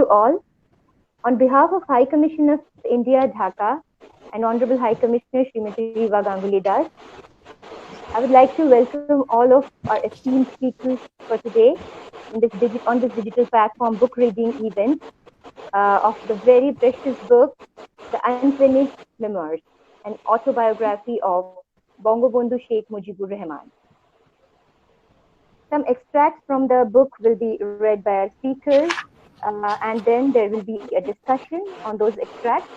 to all. On behalf of High Commissioner of India, Dhaka, and Honorable High Commissioner Srimati Riva Ganguly Das, I would like to welcome all of our esteemed speakers for today on this digital platform book reading event of the very precious book, The Unfinished Memoirs, an autobiography of Bangabandhu Sheikh Mujibur Rahman. Some extracts from the book will be read by our speakers, and then there will be a discussion on those extracts.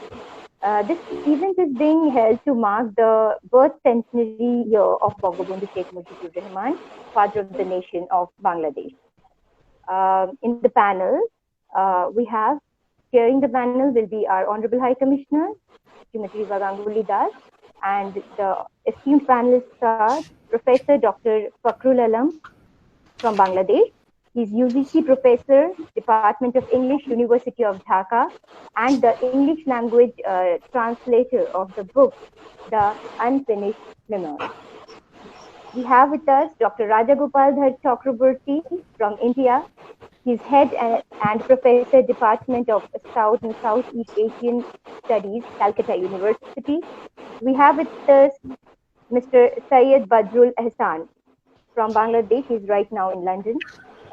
This event is being held to mark the birth centenary year of Bangabandhu Sheikh Mujibur Rahman, father of the nation of Bangladesh. In the panel, we have chairing the panel will be our Honorable High Commissioner, Srimati Riva Ganguly Das, and the esteemed panelists are Professor Dr. Fakhrul Alam from Bangladesh. He's UGC Professor, Department of English, University of Dhaka, and the English language translator of the book, The Unfinished Memoirs. We have with us Dr. Rajagopal Chakraborty from India. He's head and professor, Department of South and Southeast Asian Studies, Calcutta University. We have with us Mr. Syed Badrul Ehsan from Bangladesh. He's right now in London.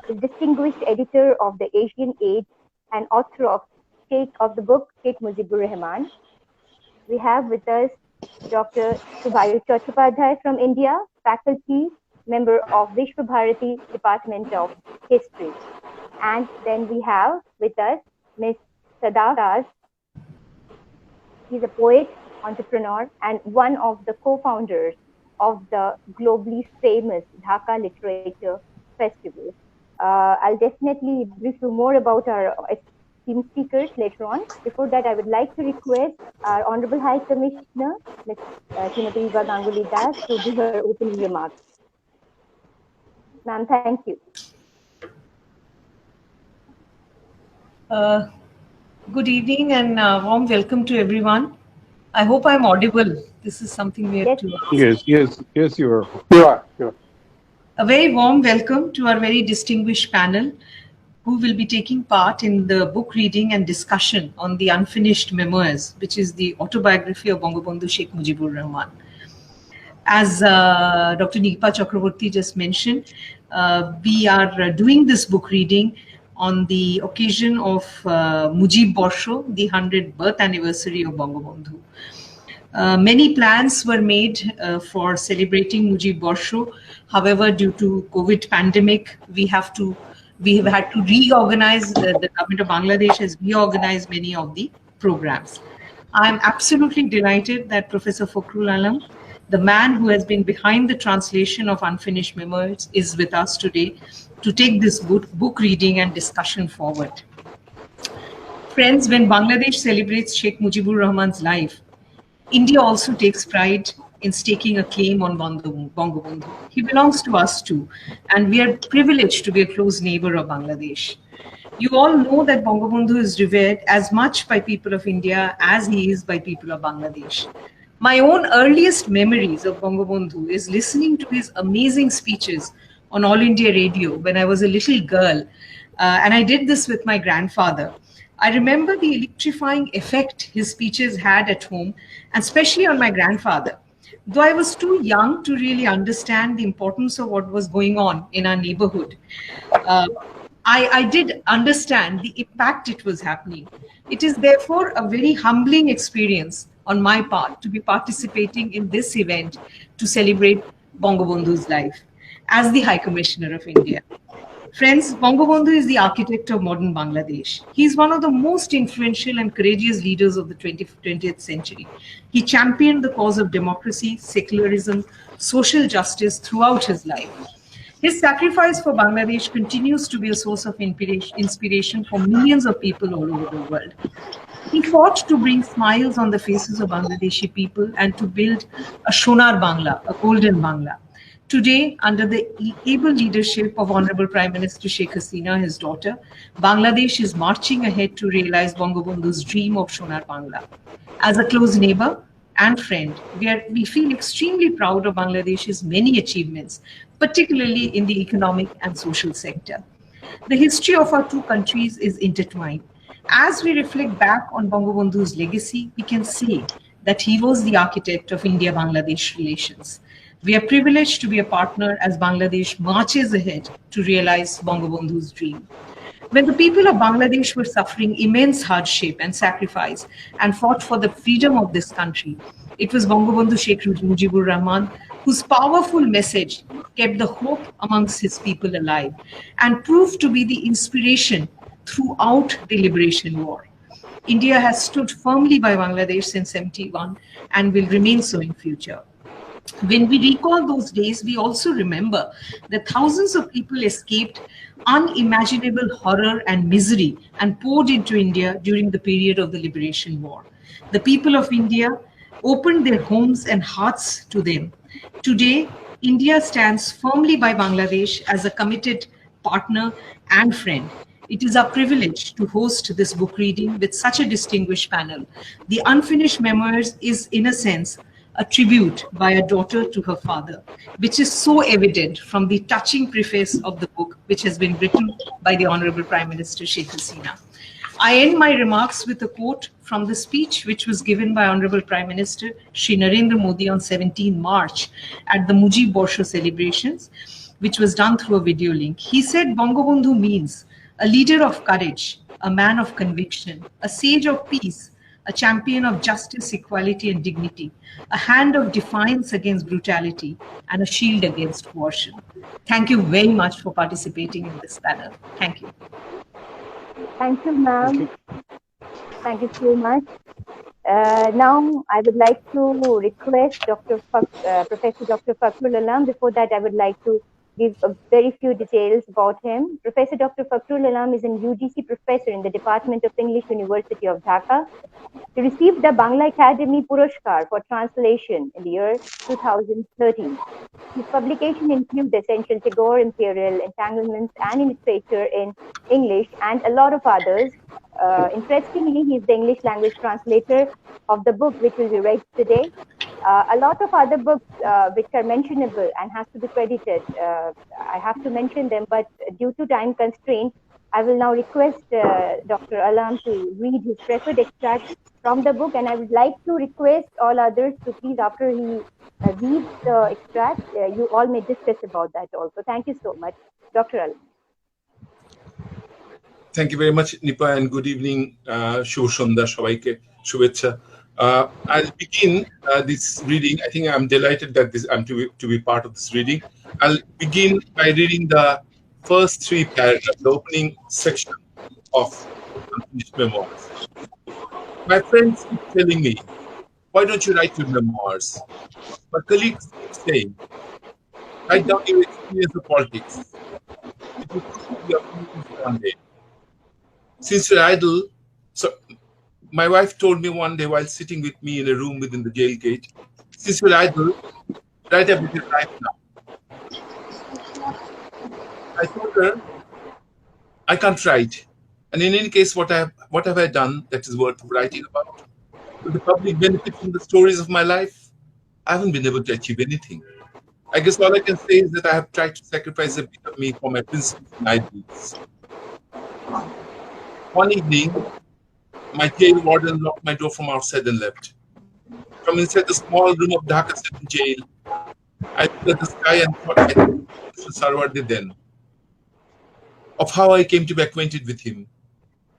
He's distinguished editor of the Asian Age and author of the book Sheikh Mujibur Rahman. We have with us Dr. Subhayu Chattopadhyay from India, faculty member of Vishwa Bharati Department of History. And then we have with us Ms. Sadaf Das. He's a poet, entrepreneur, and one of the co-founders of the globally famous Dhaka Literature Festival. I'll definitely brief you more about our esteemed speakers later on. Before that, I would like to request our Honorable High Commissioner, Ms. Srimati Riva Ganguly Das, to do her opening remarks. Ma'am, thank you. Good evening and warm welcome to everyone. I hope I'm audible. This is something we have to ask. Yes, you are. You are. A very warm welcome to our very distinguished panel who will be taking part in the book reading and discussion on The Unfinished Memoirs, which is the autobiography of Bangabandhu Sheikh Mujibur Rahman. As Dr. Nipa Chakraborty just mentioned, we are doing this book reading on the occasion of Mujib Borsho, the 100th birth anniversary of Bangabandhu. Many plans were made for celebrating Mujib Borsho. However, due to COVID pandemic, we have had to reorganize. The government of Bangladesh has reorganized many of the programs. I'm absolutely delighted that Professor Fakhrul Alam, the man who has been behind the translation of Unfinished Memoirs, is with us today to take this book reading and discussion forward. Friends, when Bangladesh celebrates Sheikh Mujibur Rahman's life, India also takes pride in staking a claim on Bangabandhu. He belongs to us too, and we are privileged to be a close neighbor of Bangladesh. You all know that Bangabandhu is revered as much by people of India as he is by people of Bangladesh. My own earliest memories of Bangabandhu is listening to his amazing speeches on All India Radio when I was a little girl, and I did this with my grandfather. I remember the electrifying effect his speeches had at home, and especially on my grandfather. Though I was too young to really understand the importance of what was going on in our neighborhood, I did understand the impact it was happening. It is therefore a very humbling experience on my part to be participating in this event to celebrate Bangabandhu's life as the High Commissioner of India. Friends, Bangabandhu is the architect of modern Bangladesh. He is one of the most influential and courageous leaders of the 20th century. He championed the cause of democracy, secularism, social justice throughout his life. His sacrifice for Bangladesh continues to be a source of inspiration for millions of people all over the world. He fought to bring smiles on the faces of Bangladeshi people and to build a Shonar Bangla, a golden Bangla. Today, under the able leadership of Honorable Prime Minister Sheikh Hasina, his daughter, Bangladesh is marching ahead to realize Bangabandhu's dream of Shonar Bangla. As a close neighbor and friend, we feel extremely proud of Bangladesh's many achievements, particularly in the economic and social sector. The history of our two countries is intertwined. As we reflect back on Bangabandhu's legacy, we can say that he was the architect of India-Bangladesh relations. We are privileged to be a partner as Bangladesh marches ahead to realize Bangabandhu's dream. When the people of Bangladesh were suffering immense hardship and sacrifice and fought for the freedom of this country, it was Bangabandhu Sheikh Mujibur Rahman whose powerful message kept the hope amongst his people alive and proved to be the inspiration throughout the liberation war. India has stood firmly by Bangladesh since 71 and will remain so in future. When we recall those days, we also remember that thousands of people escaped unimaginable horror and misery and poured into India during the period of the Liberation War. The people of India opened their homes and hearts to them. Today, India stands firmly by Bangladesh as a committed partner and friend. It is our privilege to host this book reading with such a distinguished panel. The Unfinished Memoirs is, in a sense, a tribute by a daughter to her father, which is so evident from the touching preface of the book, which has been written by the Honorable Prime Minister Sheikh Hasina. I end my remarks with a quote from the speech which was given by Honorable Prime Minister Shri Narendra Modi on 17 March at the Mujibur celebrations, which was done through a video link. He said, Bangabandhu means a leader of courage, a man of conviction, a sage of peace, a champion of justice, equality, and dignity, a hand of defiance against brutality, and a shield against coercion. Thank you very much for participating in this panel. Thank you. Thank you, ma'am. Thank you so much. Now, I would like to request Professor Dr. Fakhrul Alam. Before that, I would like to give a very few details about him. Professor Dr. Fakhrul Alam is an UGC professor in the Department of English, University of Dhaka. He received the Bangla Academy Puruskar for translation in the year 2013. His publication include Essential Tagore, Imperial Entanglements, and Illustrator in English, and a lot of others. Interestingly, he is the English language translator of the book which will be read today. A lot of other books which are mentionable and has to be credited, I have to mention them, but due to time constraint, I will now request Dr. Alam to read his preferred extract from the book, and I would like to request all others to please, after he reads the extract, you all may discuss about that also. Thank you so much. Dr. Alam. Thank you very much, Nipa, and good evening, Shubh Sandhya, Shabaike, Shubhecha. I'll begin this reading. I think I'm delighted that I'm to be part of this reading. I'll begin by reading the first three paragraphs, the opening section of Unfinished Memoirs. My friends keep telling me, why don't you write your memoirs? My colleagues keep saying, write down your experience of politics. It will prove your opinions one day. Since you're idle, so my wife told me one day while sitting with me in a room within the jail gate, since you're idle, write about your life now. I told her, I can't write. And in any case, what have I done that is worth writing about? Will the public benefit from the stories of my life? I haven't been able to achieve anything. I guess all I can say is that I have tried to sacrifice a bit of me for my principles and ideals. One evening, my jail warden locked my door from outside and left. From inside the small room of Dhaka City Jail, I looked at the sky and thought I to Sarwardi then, of how I came to be acquainted with him,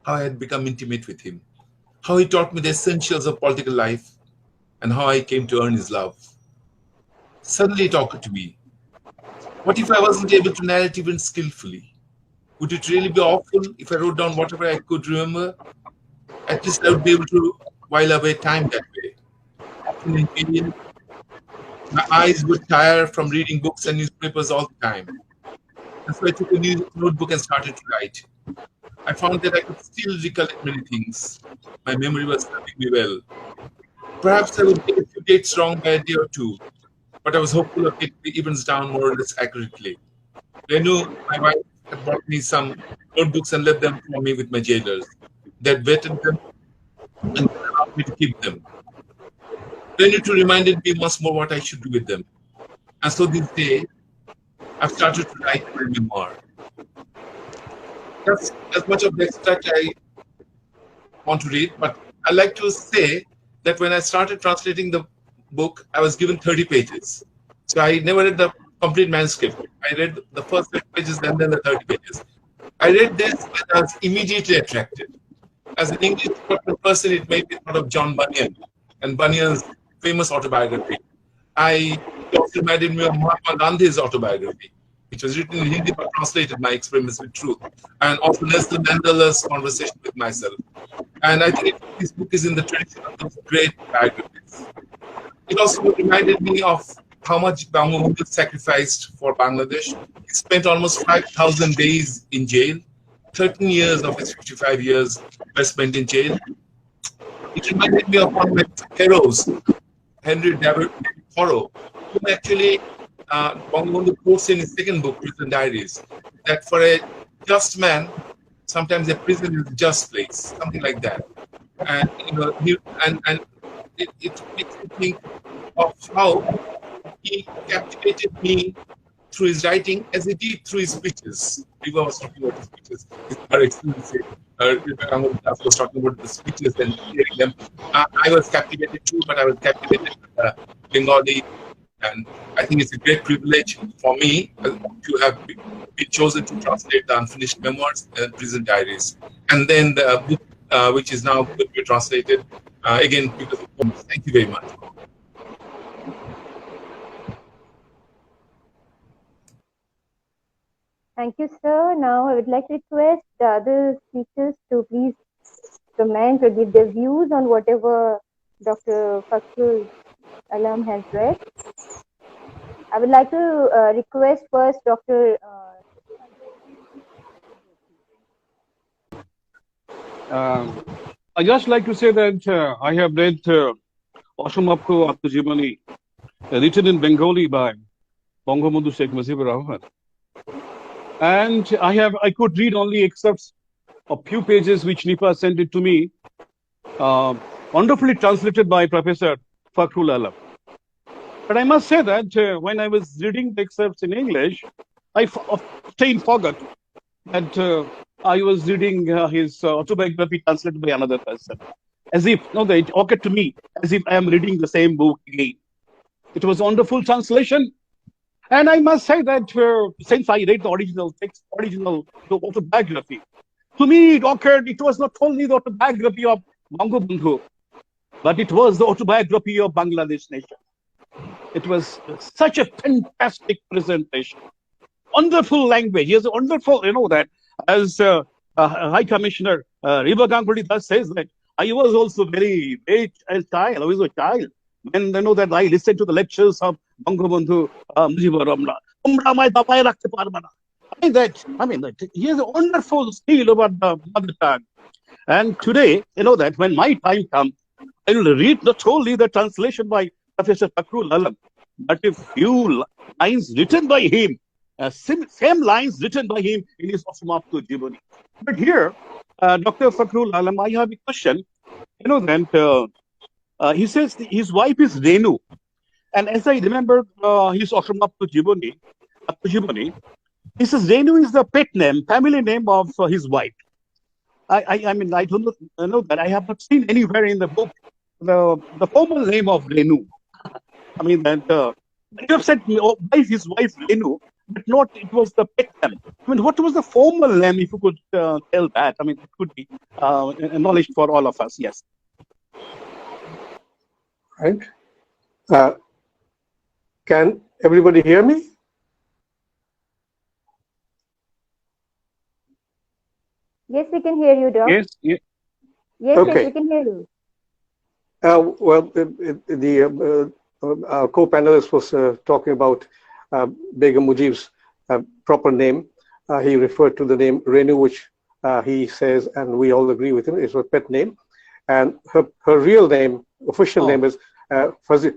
how I had become intimate with him, how he taught me the essentials of political life, and how I came to earn his love. Suddenly it occurred to me, what if I wasn't able to narrate even skillfully? Would it really be awful if I wrote down whatever I could remember? At least I would be able to while away time that way. Often in pain, my eyes would tire from reading books and newspapers all the time. And so I took a new notebook and started to write. I found that I could still recollect many things. My memory was serving me well. Perhaps I would get a few dates wrong by a day or two, but I was hopeful of getting the events down more or less accurately. Renu, my wife, had brought me some notebooks and left them for me with my jailers. They had vetted them and allowed me to keep them. Renu too reminded me once more what I should do with them. And so this day, I've started to write my memoir. That's as much of the extract want to read, but I like to say that when I started translating the book, I was given 30 pages. So I never read the complete manuscript. I read the first 30 pages and then the 30 pages. I read this and I was immediately attracted. As an English person, it made me thought of John Bunyan and Bunyan's famous autobiography. It also reminded me of Mahatma Gandhi's autobiography, which was written in Hindi but translated My Experiments with Truth, and also Nelson Mandela's Conversation with Myself. And I think this book is in the tradition of those great biographies. It also reminded me of how much Bangabandhu sacrificed for Bangladesh. He spent almost 5,000 days in jail. 13 years of his 55 years were spent in jail. It reminded me of one of my heroes, Henry David Thoreau, whom actually Bangabandhu quotes in his second book, Prison Diaries, that for a just man, sometimes a prison is a just place, something like that. And it makes me think of how he captivated me through his writing as he did through his speeches. Riva was talking about his speeches. Her excellency, I was talking about the speeches and hearing them. I was captivated too, but I was captivated with Bengali. And I think it's a great privilege for me to have been chosen to translate the unfinished memoirs and prison diaries. And then the book, which is now going to be translated, again, because of them. Thank you very much. Thank you, sir. Now I would like to request the other speakers to please comment or give their views on whatever Dr. Fakhrul Alam has read. I would like to request first Dr. I just like to say that I have read Autobiography, written in Bengali by Bangabandhu Sheikh Mujibur Rahman. And I could read only excerpts of few pages which Nipa sent it to me, wonderfully translated by Professor Fakhrul Alam. But I must say that when I was reading the excerpts in English, I often forgot that I was reading his autobiography translated by another person. As if, it occurred to me as if I am reading the same book again. It was a wonderful translation. And I must say that since I read the original text, the autobiography, to me it occurred, it was not only the autobiography of Bangabandhu, but it was the autobiography of Bangladesh nation. It was such a fantastic presentation. Wonderful language. He has a wonderful, that as High Commissioner Riva Ganguly Das says that I was also very child. I was a child. And that I listened to the lectures of Bangabandhu Mujibur Rahman. That he has a wonderful skill about the mother tongue. And today, that when my time comes, I will read not only the translation by Professor Fakhrul Alam, but a few lines written by him, same lines written by him in his Autobiography. But here, Dr. Fakhrul Alam, I have a question. That he says his wife is Renu. And as I remember his Autobiography, he says Renu is the pet name, family name of his wife. I don't know that I have not seen anywhere in the book the formal name of Renu. You have said his wife Renu, but not it was the pet name. What was the formal name, if you could tell that? It could be knowledge for all of us, yes. Right. Can everybody hear me? Yes, we can hear you, Doc. Yes. Yeah. Yes, Okay. yes, we can hear you. Our co-panelist was talking about Begum Mujib's proper name. He referred to the name Renu, which he says, and we all agree with him, is her pet name. And her real name, official name is Fazil.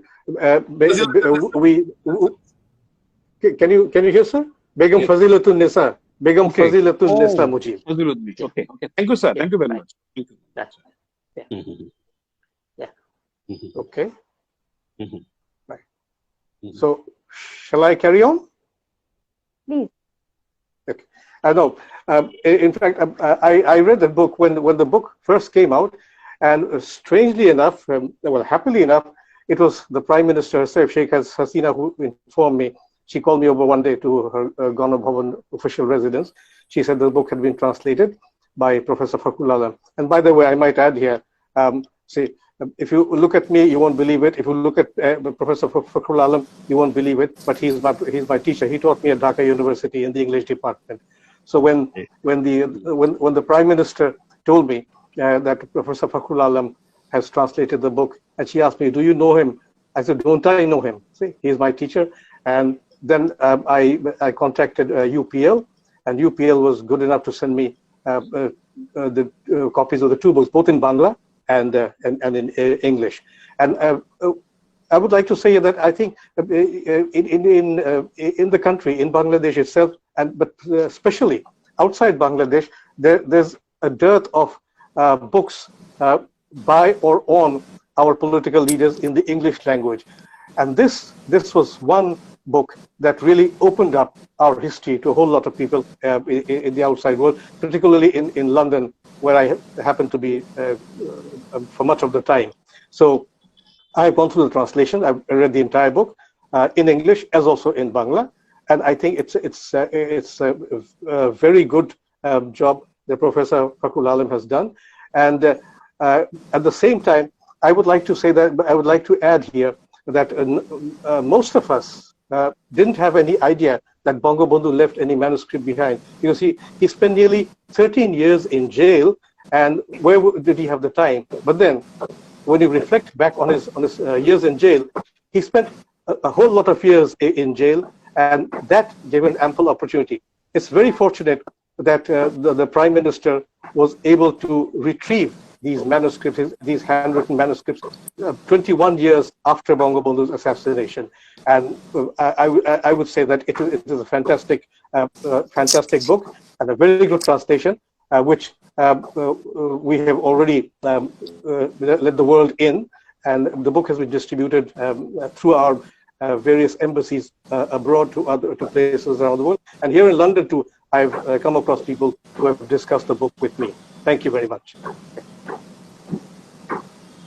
Can you hear, sir? Begum Fazilatun Nisa. Begum Fazilatun Nisa Mujib. Okay. Thank you, sir. Thank you very much. Thank you. That's right. Yeah. Mm-hmm. Okay. Mm-hmm. Right. So, shall I carry on? Please. Okay. No. In fact, I read the book when the book first came out, and strangely enough, well, happily enough, it was the Prime Minister herself, Sheikh Hasina, who informed me. She called me over one day to her Gana Bhavan official residence. She said the book had been translated by Professor Fakhrul Alam. And by the way, I might add here, see, if you look at me, you won't believe it. If you look at Professor Fakhrul Alam, you won't believe it. But he's my teacher. He taught me at Dhaka University in the English department. So when the Prime Minister told me that Professor Fakhrul Alam has translated the book, and she asked me, "Do you know him?" I said, "Don't I know him? See, he's my teacher." And then I contacted UPL, and UPL was good enough to send me the copies of the two books, both in Bangla and in English. And I would like to say that I think in the country, in Bangladesh itself, but especially outside Bangladesh, there's a dearth of books by or on our political leaders in the English language. And this was one book that really opened up our history to a whole lot of people in the outside world, particularly in London, where I happen to be for much of the time. So I've gone through the translation. I've read the entire book in English as also in Bangla, and I think it's a very good job that Professor Fakhrul Alam has done. And at the same time, I would like to say that I would like to add here that most of us didn't have any idea that Bangabandhu left any manuscript behind, because he spent nearly 13 years in jail, and where did he have the time? But then, when you reflect back on his years in jail, he spent a whole lot of years in jail, and that gave an ample opportunity. It's very fortunate that the Prime Minister was able to retrieve these manuscripts, these handwritten manuscripts, 21 years after Bangabandhu's assassination. And I would say that it is a fantastic book and a very good translation, which we have already let the world in, and the book has been distributed through our various embassies abroad to places around the world. And here in London too, I've come across people who have discussed the book with me. Thank you very much.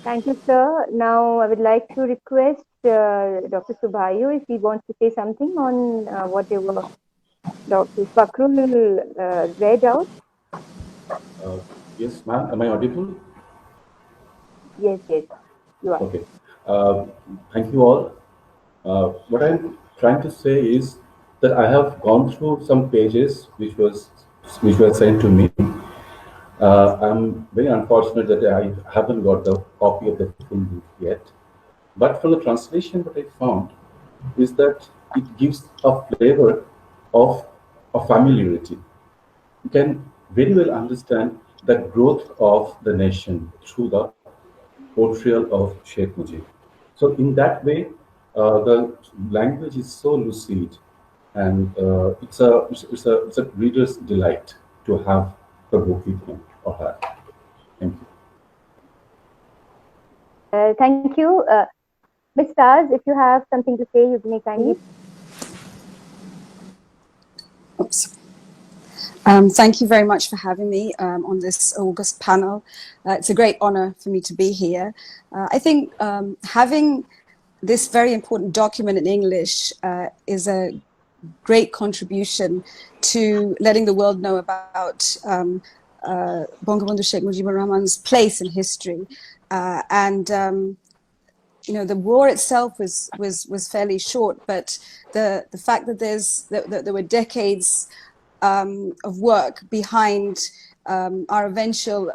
Thank you, sir. Now, I would like to request Dr. Subhayu if he wants to say something on whatever Dr. Fakhrul read out. Yes, ma'am. Am I audible? Yes, you are. Okay. Thank you all. What I'm trying to say is that I have gone through some pages which were sent to me. I'm very unfortunate that I haven't got the copy of the full book yet. But from the translation, what I found is that it gives a flavor of familiarity. You can very well understand the growth of the nation through the portrayal of Sheikh Mujib. So in that way, the language is so lucid, and it's a reader's delight to have the book with him or her. Thank you. Thank you. Ms. Stars, if you have something to say, you may kindly. Oops. Thank you very much for having me on this August panel. It's a great honor for me to be here. I think having this very important document in English is a great contribution to letting the world know about Bangabandhu Sheikh Mujibur Rahman's place in history. You know, the war itself was fairly short, but the fact that there were decades of work behind our eventual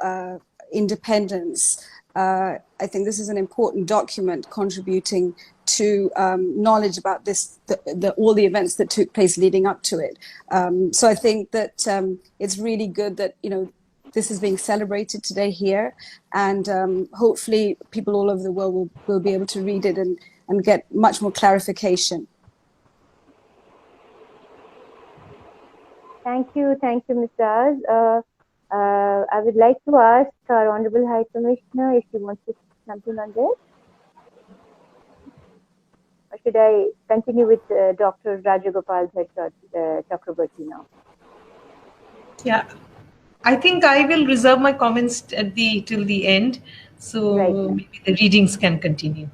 independence. I think this is an important document contributing to knowledge about this, all the events that took place leading up to it. So I think that it's really good that, you know, this is being celebrated today here, and hopefully people all over the world will be able to read it and get much more clarification. Thank you, Ms. Stars. I would like to ask our Honorable High Commissioner if she wants to say something on this. Or should I continue with Dr. Rajagopal Chakraborty now? Yeah, I think I will reserve my comments till the end, Right, so ma'am. maybe the readings can continue.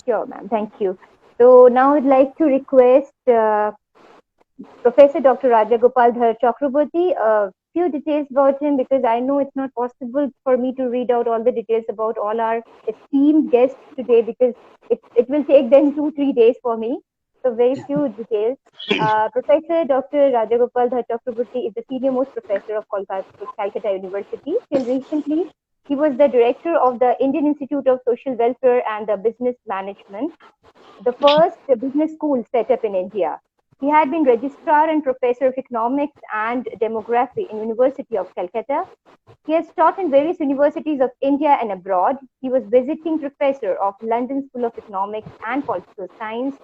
Sure, ma'am. Thank you. So now I'd like to request Professor Dr. Rajagopal Dhar Chakraborty, a few details about him because I know it's not possible for me to read out all the details about all our esteemed guests today because it will take them 2-3 days for me. So very few details. Professor Dr. Rajagopal Dhar Chakraborty is the senior most professor of Calcutta University. Till recently, he was the director of the Indian Institute of Social Welfare and the Business Management, the first business school set up in India. He had been registrar and professor of economics and demography in University of Calcutta. He has taught in various universities of India and abroad. He was visiting professor of London School of Economics and Political Science.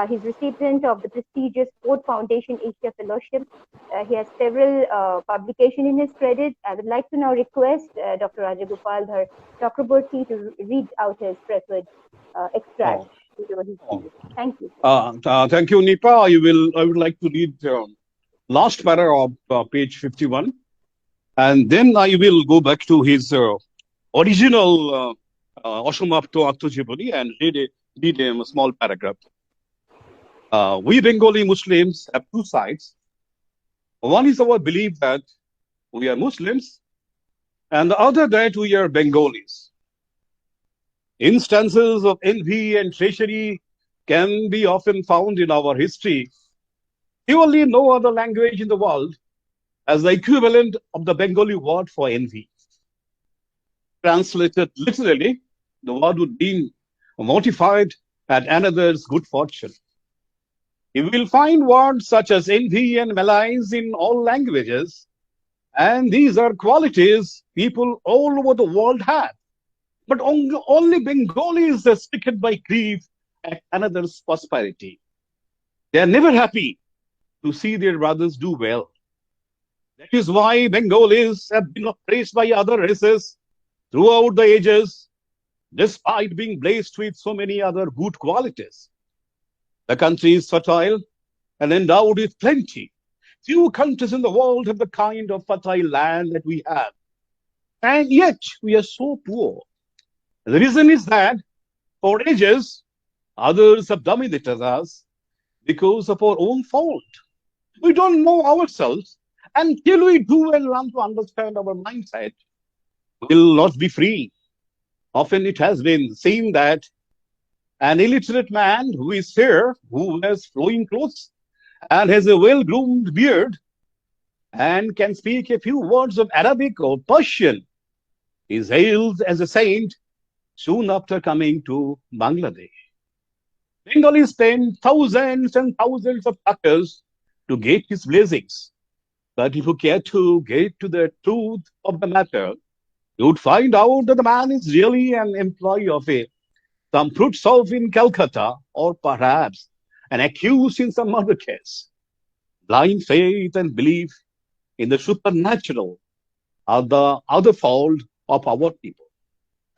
He's recipient of the prestigious Ford Foundation Asia Fellowship. He has several publications in his credit. I would like to now request Dr. Rajagopal Dhar Chakraborty to read out his preferred extract. Oh, Thank you. thank you, Nipa. I would like to read last paragraph of page 51, and then I will go back to his original Asomapto Attojibani and read a small paragraph. We Bengali Muslims have two sides. One is our belief that we are Muslims, and the other that we are Bengalis. Instances of envy and treachery can be often found in our history. Surely no other language in the world has the equivalent of the Bengali word for envy. Translated literally, the word would mean mortified at another's good fortune. You will find words such as envy and malice in all languages, and these are qualities people all over the world have. But only Bengalis are stricken by grief at another's prosperity. They are never happy to see their brothers do well. That is why Bengalis have been oppressed by other races throughout the ages, despite being blessed with so many other good qualities. The country is fertile and endowed with plenty. Few countries in the world have the kind of fertile land that we have. And yet we are so poor. The reason is that for ages, others have dominated us because of our own fault. We don't know ourselves. Until we do and learn to understand our mindset, we'll not be free. Often it has been seen that an illiterate man who is fair, who wears flowing clothes, and has a well-groomed beard, and can speak a few words of Arabic or Persian, is hailed as a saint soon after coming to Bangladesh. Bengalis spend thousands and thousands of takas to get his blessings. But if you care to get to the truth of the matter, you would find out that the man is really an employee of some fruit shop in Calcutta, or perhaps an accused in some other case. Blind faith and belief in the supernatural are the other fault of our people.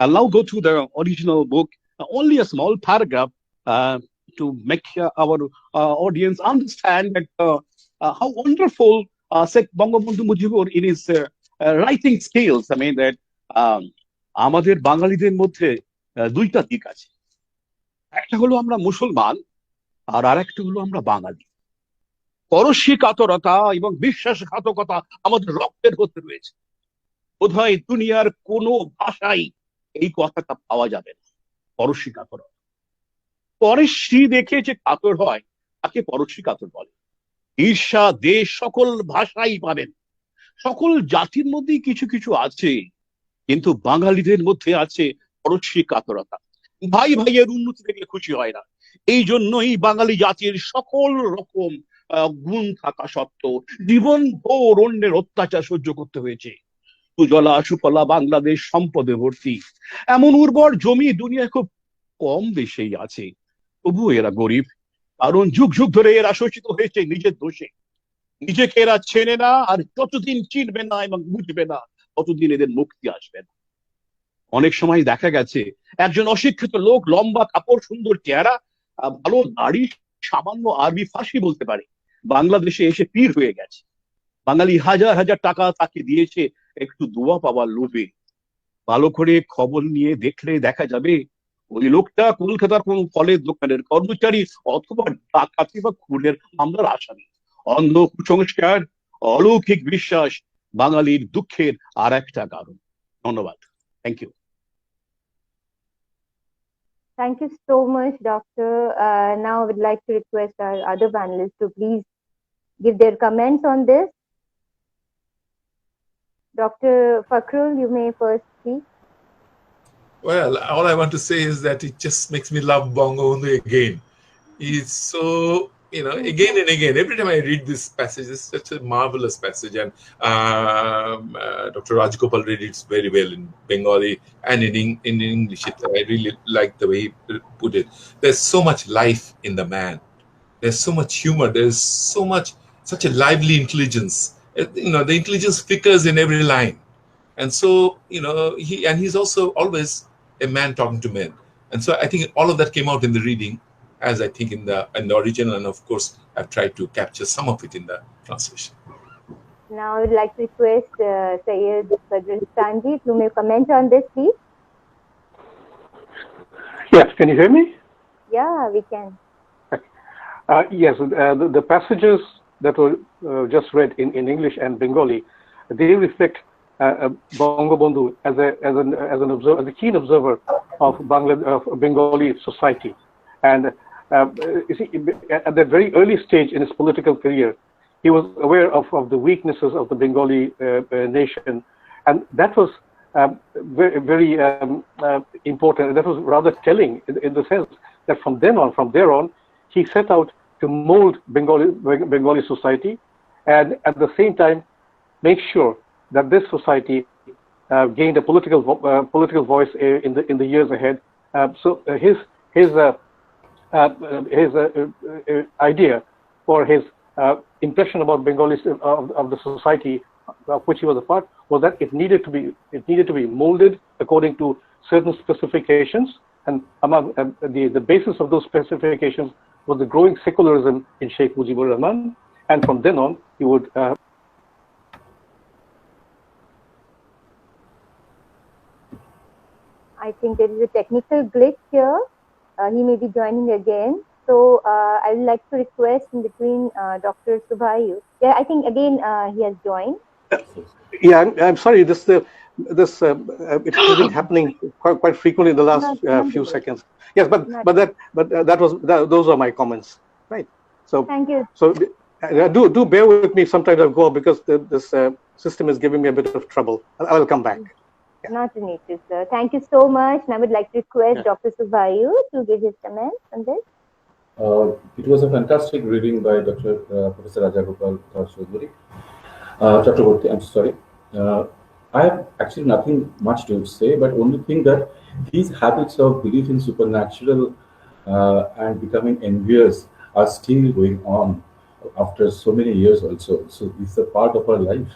I'll now go to the original book, only a small paragraph to make our audience understand that how wonderful Sheikh Bangabandhu Mujibur in his writing skills. I mean that আমাদের বাঙালিদের মধ্যে দুইটা দিক আছে। একটা হলো আমরা মুসলমান আর আরেকটা হলো আমরা বাঙালি। পরশ্রীকাতরতা এবং বিশ্বাসঘাতকতা আমাদের রক্তের মধ্যে রয়েছে। বোধহয় দুনিয়ার কোনো ভাষায় এই কথাটা পাওয়া যাবে না, পরশ্রীকাতরতা। পরশ্রী দেখে যে কাতর হয় তাকে পরশ্রী কাতর বলে। ঈর্ষা, দেশ সকল ভাষাই পাবেন, সকল জাতির মধ্যেই কিছু কিছু আছে, কিন্তু বাঙালিদের মধ্যে আছে পরশ্রী কাতরতা। ভাই ভাইয়ের উন্নতি দেখলে খুশি হয় না। এই জন্যই বাঙালি জাতির সকল রকম গুণ থাকা সত্ত্বেও জীবন ভোর অন্যের অত্যাচার সহ্য করতে হয়েছে। সুজলা সুফলা বাংলাদেশ সম্পদে ভর্তি, এমন উর্বর জমি দুনিয়ায় খুব কম দেশেই আছে। তবুও এরা গরিব, কারণ যুগ যুগ ধরে এরা শোষিত হয়েছে নিজের দোষে। নিজেকে এরা চেনে না, আর যতদিন চিনবে না এবং বুঝবে না ততদিন এদের মুক্তি আসবে না। অনেক সময় দেখা গেছে একজন অশিক্ষিত লোক, লম্বা কাপড়, সুন্দর চেহারা, ভালো দাড়ি, সামান্য আরবি ফার্সি বলতে পারে, বাংলাদেশে এসে পীর হয়ে গেছে। বাঙালি হাজার হাজার টাকা তাকে দিয়েছে একটু দোয়া পাওয়ার লোভে। ভালো করে খবর নিয়ে দেখলে দেখা যাবে ওই লোকটা কলকাতার কোন ফলের দোকানের কর্মচারী অথবা ডাকাতি বা খুনের মামলার আসামি। অন্ধ কুসংস্কার, অলৌকিক বিশ্বাস বাঙালির দুঃখের আর একটা কারণ। ধন্যবাদ। Thank you. Thank you so much, Doctor. Now I would like to request our other panelists to please give their comments on this. Dr. Fakhrul, you may first speak. Well, all I want to say is that it just makes me love Bongo again. It's so, again and again, every time I read this passage, it's such a marvelous passage. And Dr. Rajgopal read it very well in Bengali and in English. I really like the way he put it. There's so much life in the man. There's so much humor. There's such a lively intelligence. The intelligence flickers in every line. And so, he's also always a man talking to men. And so I think all of that came out in the reading, as I think in the original, and of course I've tried to capture some of it in the translation. Now I would like to request Syed Badrul Sanji, you may comment on this, please. Yes, can you hear me? Yeah, we can. Yes, the passages that were just read in English and Bengali, they reflect Bongo Bandhu as a keen observer of Bengali society. And you see, at that very early stage in his political career, he was aware of the weaknesses of the Bengali nation, and that was very, very important. That was rather telling in the sense that from there on, he set out to mold Bengali society, and at the same time make sure that this society gained a political voice in the years ahead. So his idea or his impression about Bengalis of the society of which he was a part was that it needed to be molded according to certain specifications, and among the basis of those specifications was the growing secularism in Sheikh Mujibur Rahman, and from then on he would. I think there is a technical glitch here. He may be joining again. So I would like to request in between Dr. Subhayu. Yeah, I think again he has joined. Yeah, I'm sorry. This it has been happening quite frequently in the last few seconds. Yes, those are my comments. Right. So thank you. So do bear with me. Sometimes I'll go because this system is giving me a bit of trouble. I will come back. Yeah. Not an issue, sir. Thank you so much. And I would like to request Dr. Subhayu to give his comments on this. It was a fantastic reading by Professor Rajagopal Chakraborty. I'm sorry. I have actually nothing much to say, but only think that these habits of belief in supernatural and becoming envious are still going on after so many years also. So it's a part of our life.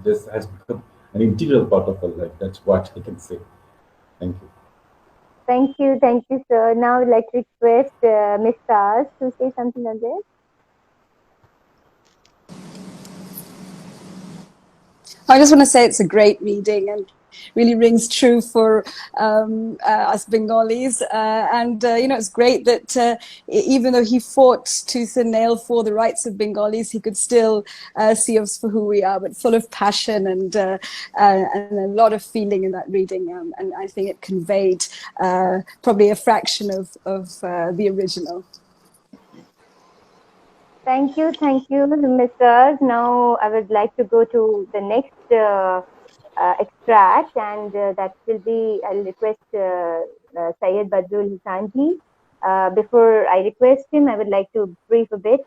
This has become an integral part of our life. That's what I can say. Thank you. Thank you, sir. Now I'd like to request Ms. Taz to say something on this. I just want to say it's a great reading and really rings true for us Bengalis. It's great that even though he fought tooth and nail for the rights of Bengalis, he could still see us for who we are, but full of passion and a lot of feeling in that reading. And I think it conveyed probably a fraction of the original. Thank you, Mr. Now I would like to go to the next extract, and that will be, I'll request Syed Badrul Sanji. Before I request him, I would like to brief a bit.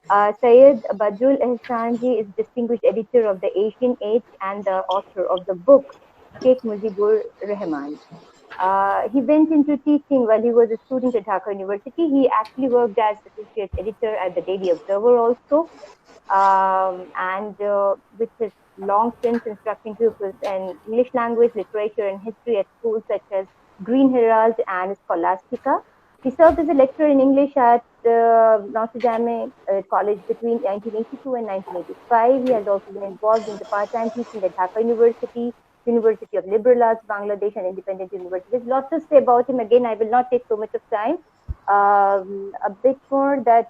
Syed Badrul Sanji is distinguished editor of the Asian Age and the author of the book Sheikh Mujibur Rahman. He went into teaching while he was a student at Dhaka University. He actually worked as associate editor at the Daily Observer also, and with his long stints instructing pupils in English language, literature, and history at schools such as Green Herald and Scholastica. He served as a lecturer in English at Notre Dame College between 1982 and 1985. He has also been involved in the part-time teaching at Dhaka University, University of Liberal Arts, Bangladesh, and independent universities. Lots to say about him. Again, I will not take so much of time. A bit more that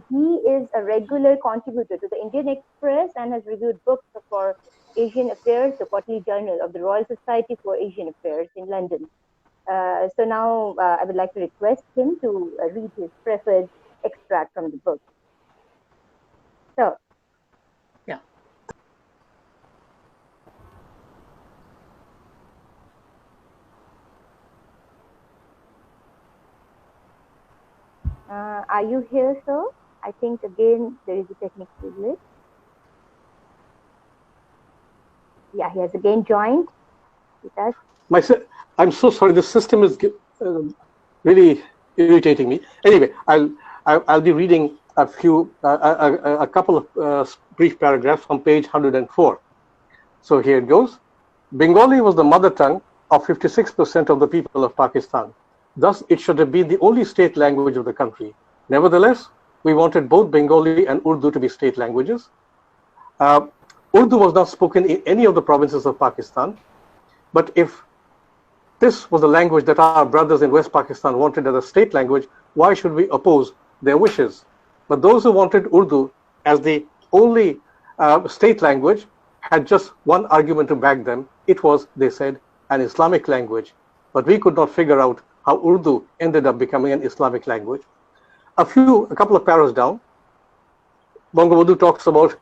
he is a regular contributor to the Indian Express and has reviewed books for Asian Affairs, the quarterly journal of the Royal Society for Asian Affairs in London. So now I would like to request him to read his preface extract from the book. So, yeah. Are you here, sir? I think again there is a technical glitch. Yeah, he has again joined with us. I'm so sorry. The system is really irritating me. Anyway, I'll be reading a couple of brief paragraphs from page 104. So here it goes. Bengali was the mother tongue of 56% of the people of Pakistan. Thus, it should have been the only state language of the country. Nevertheless, we wanted both Bengali and Urdu to be state languages. Urdu was not spoken in any of the provinces of Pakistan. But if this was the language that our brothers in West Pakistan wanted as a state language, why should we oppose their wishes? But those who wanted Urdu as the only state language had just one argument to back them. It was, they said, an Islamic language. But we could not figure out how Urdu ended up becoming an Islamic language. A couple of paras down, Bangabandhu talks about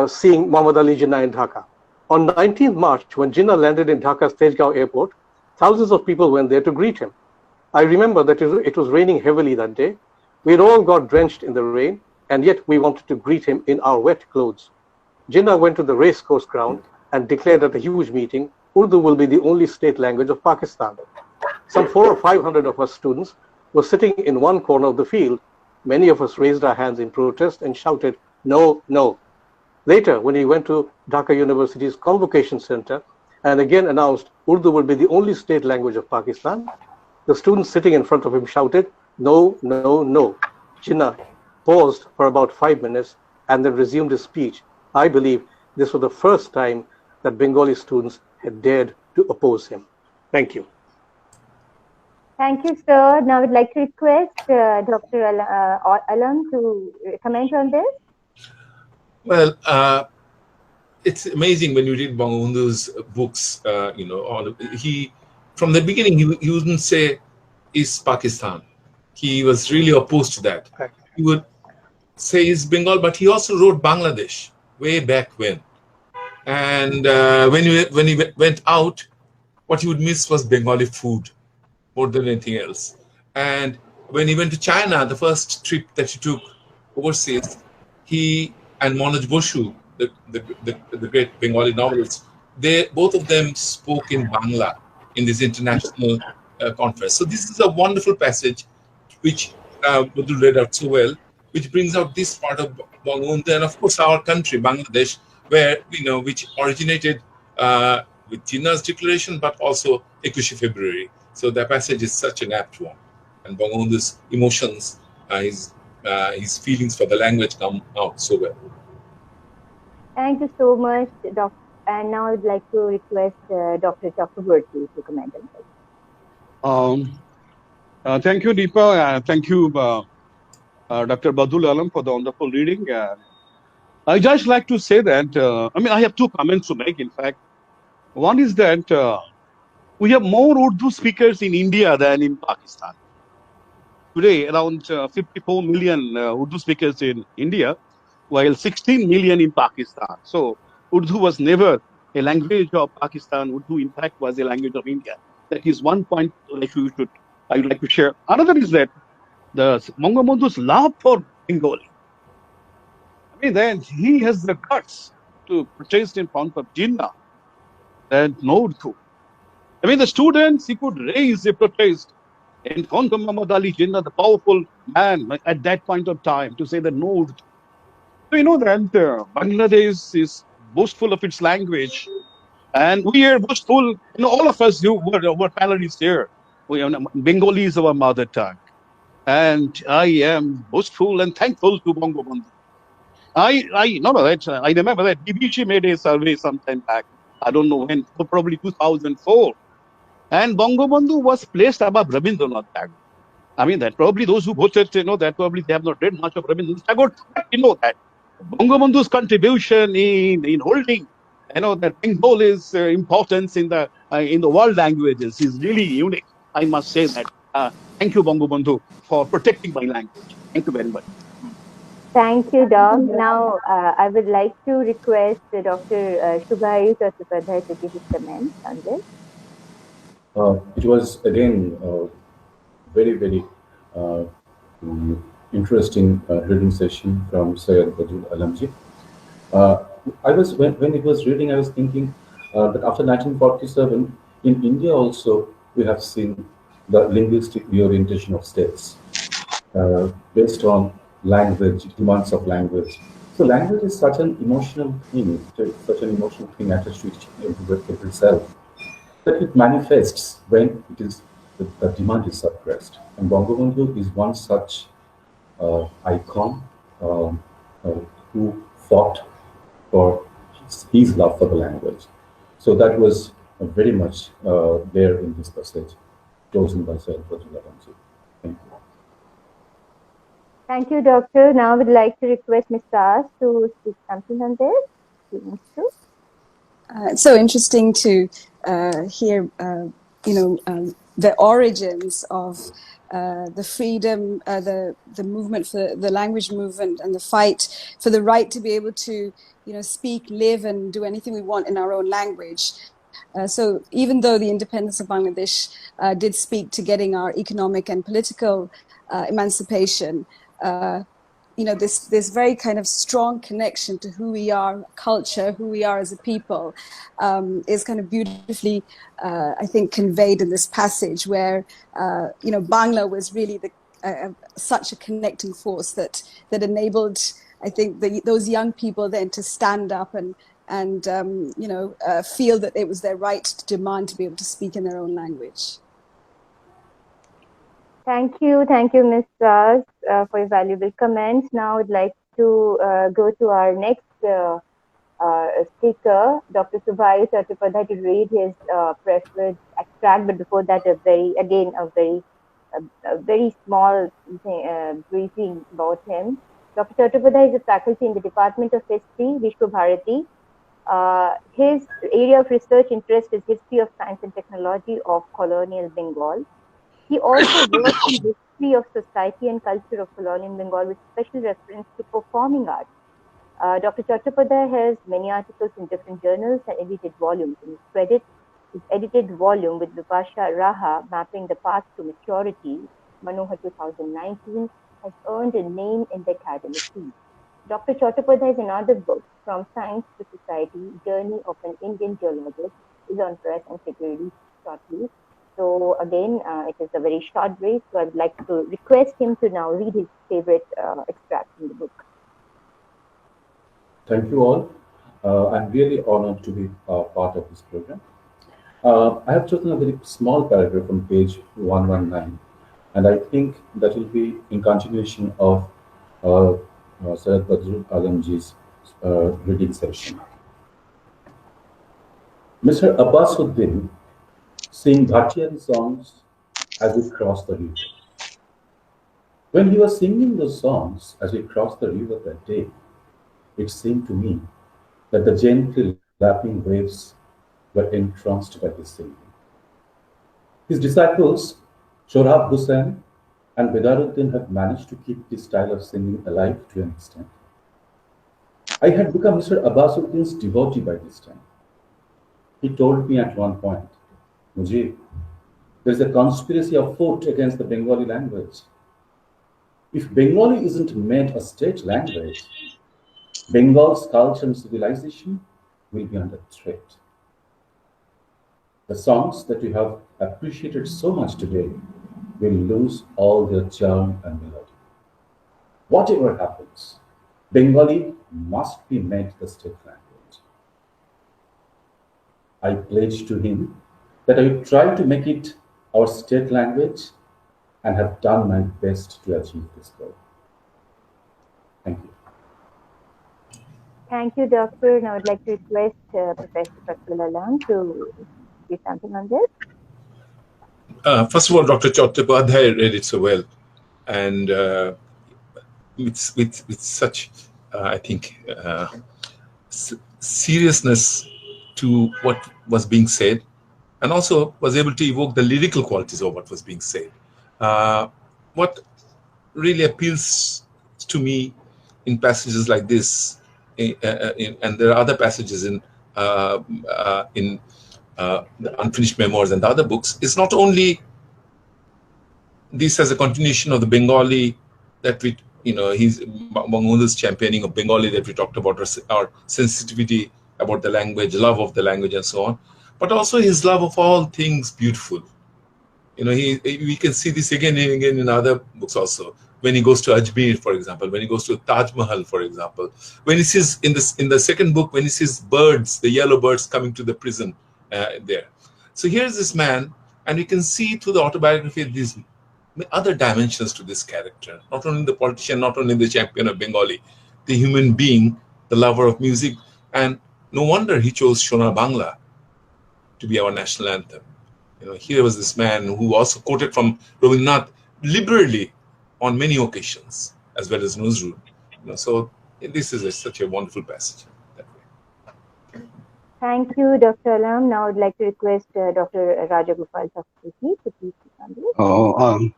seeing Muhammad Ali Jinnah in Dhaka. On 19th March, when Jinnah landed in Dhaka's Tejgaon airport, thousands of people went there to greet him. I remember that it was raining heavily that day. We had all got drenched in the rain, and yet we wanted to greet him in our wet clothes. Jinnah went to the racecourse ground and declared at a huge meeting, Urdu will be the only state language of Pakistan. Some 400 or 500 of us students were sitting in one corner of the field. Many of us raised our hands in protest and shouted, no, no. Later, when he went to Dhaka University's Convocation Center and again announced Urdu would be the only state language of Pakistan, the students sitting in front of him shouted, no, no, no. Jinnah paused for about 5 minutes and then resumed his speech. I believe this was the first time that Bengali students had dared to oppose him. Thank you. Thank you, sir. Now I'd like to request Dr. Alam to comment on this. Well, it's amazing when you read Bangabandhu's books. He from the beginning he wouldn't say East Pakistan. He was really opposed to that. He would say East Bengal, but he also wrote Bangladesh way back when. And when he went out, what he would miss was Bengali food more than anything else. And when he went to China, the first trip that he took overseas, he and Manoj Boshu, the great Bengali novelist, both of them spoke in Bangla in this international conference. So this is a wonderful passage, which Badul read out so well, which brings out this part of Bangabandhu and of course our country, Bangladesh, where which originated with Jinnah's declaration, but also 21 February. So the passage is such an apt one, and Bangabandhu's emotions, his feelings for the language come out so well. Thank you so much, Doctor. And now I'd like to request Dr. Chakraborty to comment on this. Thank you, Deepa. Thank you, Dr. Badul Alam, for the wonderful reading. I just like to say that, I have two comments to make, in fact. One is that we have more Urdu speakers in India than in Pakistan. Today, around 54 million Urdu speakers in India, while 16 million in Pakistan. So Urdu was never a language of Pakistan. Urdu, in fact, was a language of India. That is one point that I would like to share. Another is that the Bangabandhu's love for Bengali. Then he has the guts to protest in front of Jinnah and no Urdu. The students, he could raise a protest in front of Muhammad Ali Jinnah, the powerful man at that point of time, to say that no Urdu. So that Bangladesh is boastful of its language, and we are boastful. All of us who were panelists here, Bengali is our mother tongue. And I am boastful and thankful to Bangabandhu. I remember that BBC made a survey sometime back. I don't know when, probably 2004. And Bangabandhu was placed above Rabindranath Tagore. I mean, that probably those who voted, that probably they have not read much of Rabindranath Tagore, but that Bangabandhu's contribution in holding, that Bengal's importance in the world languages is really unique. I must say that. Thank you, Bangabandhu, for protecting my language. Thank you very much. Thank you, Doc. Now, I would like to request Dr. Shubhayu Chattopadhyay to give his comments on this. It was again very, very uh, interesting reading session from Syed Badrul Alamji. Uh, I was when it was reading, I was thinking that after 1947, in India also we have seen the linguistic reorientation of states based on language, demands of language. So language is such an emotional thing, such an emotional thing attached to every self, that it manifests when the demand is suppressed. And Bangabandhu is one such icon um, uh, who fought for his love for the language. So that was very much there in this passage, chosen by Syed Badrul Alamji. Thank you. Thank you, Doctor. Now, I would like to request Ms. Saas to speak something on this. She wants to. It's so interesting to hear, the origins of the freedom, the movement for the language movement, and the fight for the right to be able to, speak, live, and do anything we want in our own language. So even though the independence of Bangladesh did speak to getting our economic and political emancipation, this very kind of strong connection to who we are, culture, who we are as a people, is kind of beautifully, I think, conveyed in this passage where, Bangla was really such a connecting force that enabled, I think, those young people then to stand up and feel that it was their right to demand to be able to speak in their own language. Thank you, Ms. Saas, for your valuable comments. Now, I'd like to go to our next speaker, Dr. Shubhayu Chattopadhyay, to read his preface extract. But before that, a very small briefing about him. Dr. Chattopadhyay is a faculty in the Department of History, Vishwa Bharati. His area of research interest is history of science and technology of colonial Bengal. He also worked in history of society and culture of colonial Bengal with special reference to performing arts. Dr. Chattopadhyay has many articles in different journals and edited volumes. In his credit, his edited volume with Vipasha Raha, Mapping the Path to Maturity, Manohar 2019, has earned a name in the academic field. Dr. Chattopadhyay has another book, From Science to Society, Journey of an Indian Geologist, is on press and should be released shortly. So again, it is a very short brief, so I would like to request him to now read his favorite extract from the book. Thank you all. I'm really honored to be part of this program. I have chosen a very small paragraph from page 119, and I think that will be in continuation of Syed Badrul Alamji's reading session. Mr. Abbasuddin sing Bhattian songs as we crossed the river. When he was singing those songs as we crossed the river that day, it seemed to me that the gently lapping waves were entranced by his singing. His disciples, Shorab Hussain and Bedaruddin, had managed to keep this style of singing alive to an extent. I had become Mr. Abbasuddin's devotee by this time. He told me at one point, Mujib, there is a conspiracy afoot against the Bengali language. If Bengali isn't made a state language, Bengal's culture and civilization will be under threat. The songs that we have appreciated so much today will lose all their charm and melody. Whatever happens, Bengali must be made the state language. I pledged to him that I would try to make it our state language and have done my best to achieve this goal. Thank you. Thank you, Doctor. Now I'd like to request Professor Fakrul Alam to do something on this. First of all, Dr. Chattopadhyay read it so well, and with such, I think, seriousness to what was being said, and also was able to evoke the lyrical qualities of what was being said. What really appeals to me in passages like this, and there are other passages in the Unfinished Memoirs and the other books, is not only this as a continuation of the Bengali that we, he's Bangabandhu's championing of Bengali that we talked about, our sensitivity about the language, love of the language, and so on, but also his love of all things beautiful. We can see this again and again in other books also. When he goes to Ajmer, for example, when he goes to Taj Mahal, for example, when he sees in the second book, when he sees birds, the yellow birds coming to the prison there. So here's this man, and we can see through the autobiography these other dimensions to this character. Not only the politician, not only the champion of Bengali, the human being, the lover of music, and no wonder he chose Shona Bangla to be our national anthem. Here was this man who also quoted from Rabindranath liberally on many occasions, as well as Nuzrul. So this is such a wonderful passage. Thank you, Dr. Alam. Now I'd like to request Dr. Rajagopal Chakraborty to please speak on this.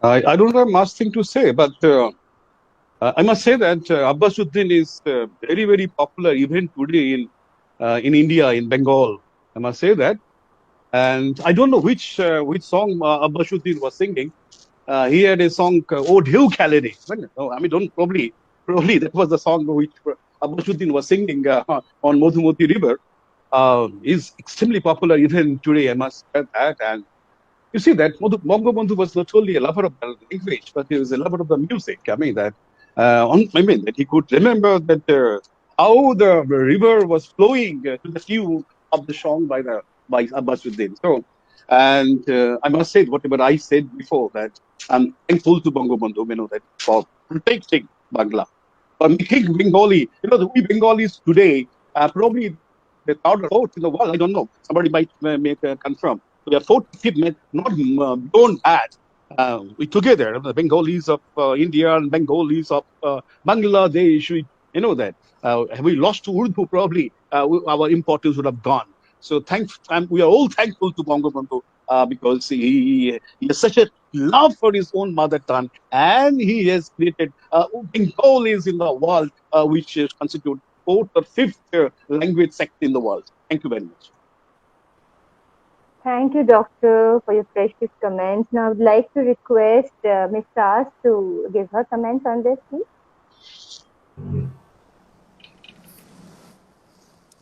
I don't have much thing to say, but I must say that Abbasuddin is very, very popular even today in India, in Bengal. I must say that. And I don't know which song Abbasuddin was singing. He had a song, Ode Hill Kalede. Probably that was the song which Abbasuddin was singing on Madhumati River. Is extremely popular even today, I must say that. And you see that Bangabandhu was not only a lover of the language, but he was a lover of the music. That he could remember that how the river was flowing to the tune of the song by Abbasuddin. So, and I must say whatever I said before, that I'm thankful to Bangabandhu, that for protecting Bangla, for making Bengali. We Bengalis today probably the third or fourth in the world. I don't know. Somebody might confirm. We are fourth, not beyond that. We together, the Bengalis of India and Bengalis of Bangladesh. That have we lost to Urdu, probably our importance would have gone. So we are all thankful to Bangabandhu because he has such a love for his own mother tongue, and he has created Bengalis in the world, which constitute fourth or fifth language sect in the world. Thank you very much. Thank you, Doctor, for your precious comments. Now, I would like to request Ms. Sas to give her comments on this, please.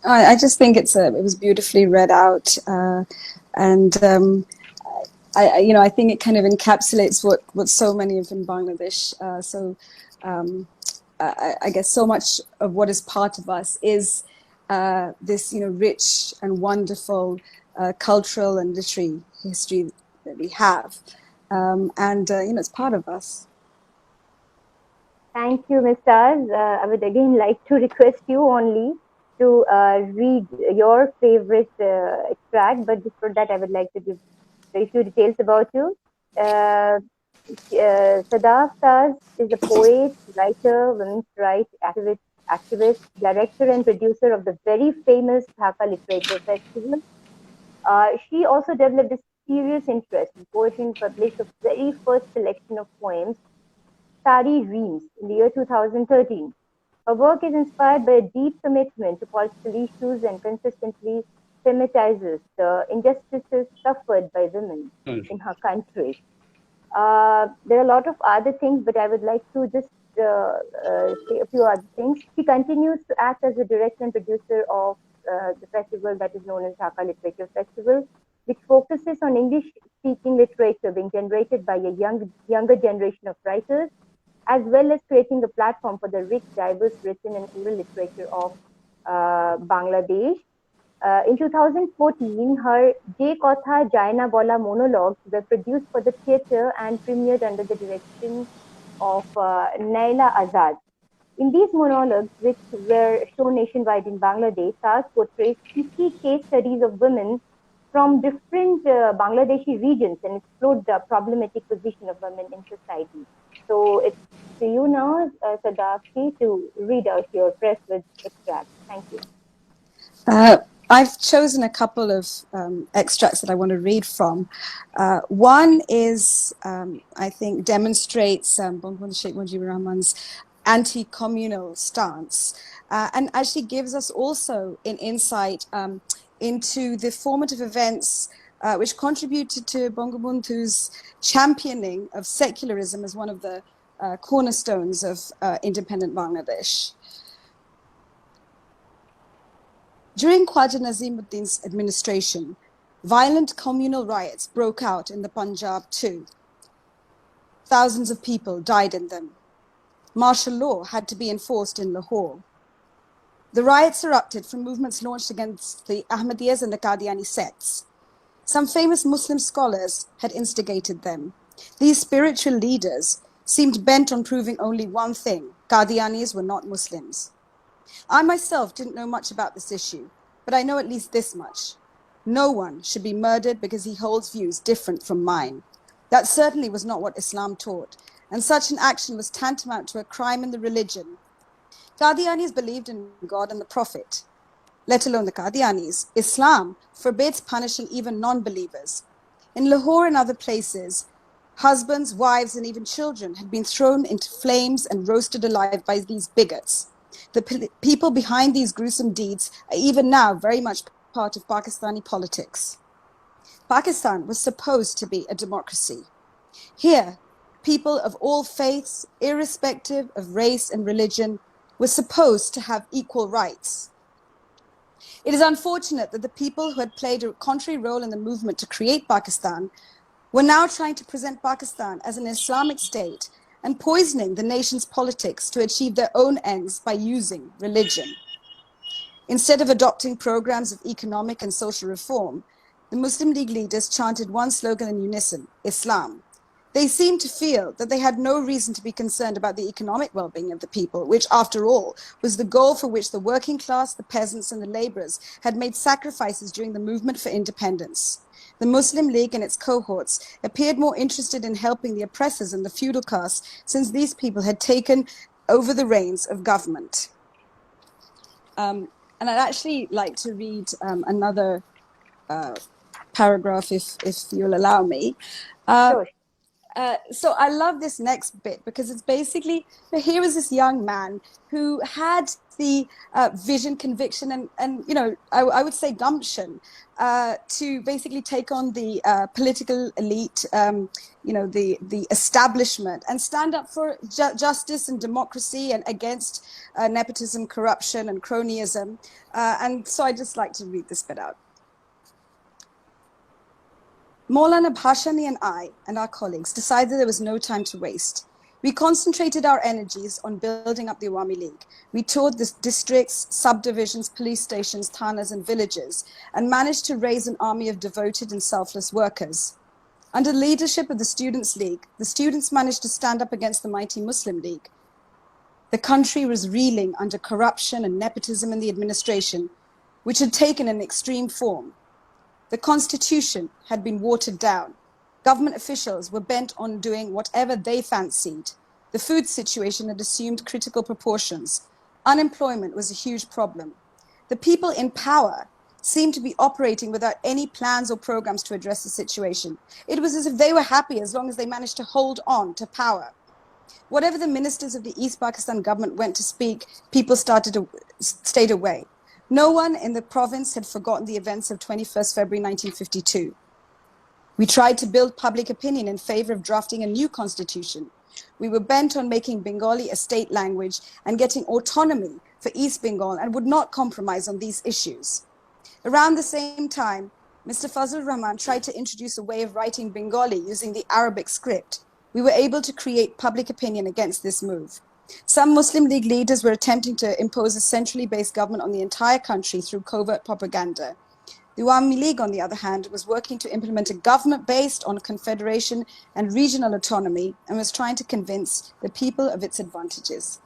I just think it was beautifully read out, and I think it kind of encapsulates what so many of in Bangladesh. I guess so much of what is part of us is this rich and wonderful cultural and literary history that we have, and it's part of us. Thank you, Ms. Saz. I would again like to request you only to read your favorite extract, but before that, I would like to give very few details about you. Sadaf Saz is a poet, writer, women's rights activist, director, and producer of the very famous Dhaka Literature Festival. She also developed a serious interest in poetry and published the very first collection of poems, Sari Reams, in the year 2013. Her work is inspired by a deep commitment to political issues and consistently thematizes the injustices suffered by women in her country. There are a lot of other things, but I would like to just say a few other things. She continues to act as the director and producer of the festival that is known as Dhaka Literature Festival, which focuses on English-speaking literature being generated by a younger generation of writers, as well as creating a platform for the rich, diverse written and oral literature of Bangladesh. In 2014, her Je Kotha Jaina Bola monologues were produced for the theatre and premiered under the direction of Naila Azad. In these monologues, which were shown nationwide in Bangladesh, Saz portrays 50 case studies of women from different Bangladeshi regions and explored the problematic position of women in society. So it's to you now, Sadafti, to read out your press with extract. Thank you. I've chosen a couple of extracts that I want to read from. One is, I think, demonstrates Bangladesh Sheikh Mujibur Rahman's anti-communal stance, and actually gives us also an insight into the formative events which contributed to Bangabandhu's championing of secularism as one of the cornerstones of independent Bangladesh. During Khwaja Nazimuddin's administration, violent communal riots broke out in the Punjab too. Thousands of people died in them. Martial law had to be enforced in Lahore. The riots erupted from movements launched against the Ahmadiyyas and the Qadiani sects. Some famous Muslim scholars had instigated them. These spiritual leaders seemed bent on proving only one thing: Qadianis were not Muslims. I myself didn't know much about this issue, but I know at least this much. No one should be murdered because he holds views different from mine. That certainly was not what Islam taught, and such an action was tantamount to a crime in the religion. Qadianis believed in God and the Prophet, let alone the Qadianis. Islam forbids punishing even non-believers. In Lahore and other places, husbands, wives, and even children had been thrown into flames and roasted alive by these bigots. The people behind these gruesome deeds are even now very much part of Pakistani politics. Pakistan was supposed to be a democracy. Here, people of all faiths, irrespective of race and religion, were supposed to have equal rights. It is unfortunate that the people who had played a contrary role in the movement to create Pakistan were now trying to present Pakistan as an Islamic state and poisoning the nation's politics to achieve their own ends by using religion. Instead of adopting programs of economic and social reform, the Muslim League leaders chanted one slogan in unison: Islam. They seemed to feel that they had no reason to be concerned about the economic well-being of the people, which, after all, was the goal for which the working class, the peasants, and the laborers had made sacrifices during the movement for independence. The Muslim League and its cohorts appeared more interested in helping the oppressors and the feudal caste, since these people had taken over the reins of government. And I'd actually like to read another paragraph, if you'll allow me. Sure. So I love this next bit because it's basically, here is this young man who had the vision, conviction, and you know, I would say gumption to basically take on the political elite, you know, the establishment, and stand up for justice and democracy and against nepotism, corruption, and cronyism. And so I just like to read this bit out. Maulana Bhashani and I and our colleagues decided there was no time to waste. We concentrated our energies on building up the Awami League. We toured the districts, subdivisions, police stations, thanas, and villages, and managed to raise an army of devoted and selfless workers. Under the leadership of the Students' League, the students managed to stand up against the mighty Muslim League. The country was reeling under corruption and nepotism in the administration, which had taken an extreme form. The constitution had been watered down. Government officials were bent on doing whatever they fancied. The food situation had assumed critical proportions. Unemployment was a huge problem. The people in power seemed to be operating without any plans or programs to address the situation. It was as if they were happy as long as they managed to hold on to power. Whatever the ministers of the East Pakistan government went to speak, people stayed away. No one in the province had forgotten the events of 21st February 1952. We tried to build public opinion in favor of drafting a new constitution. We were bent on making Bengali a state language and getting autonomy for East Bengal, and would not compromise on these issues. Around the same time, Mr. Fazlur Rahman tried to introduce a way of writing Bengali using the Arabic script. We were able to create public opinion against this move. Some Muslim League leaders were attempting to impose a centrally based government on the entire country through covert propaganda. The Awami League, on the other hand, was working to implement a government based on confederation and regional autonomy and was trying to convince the people of its advantages.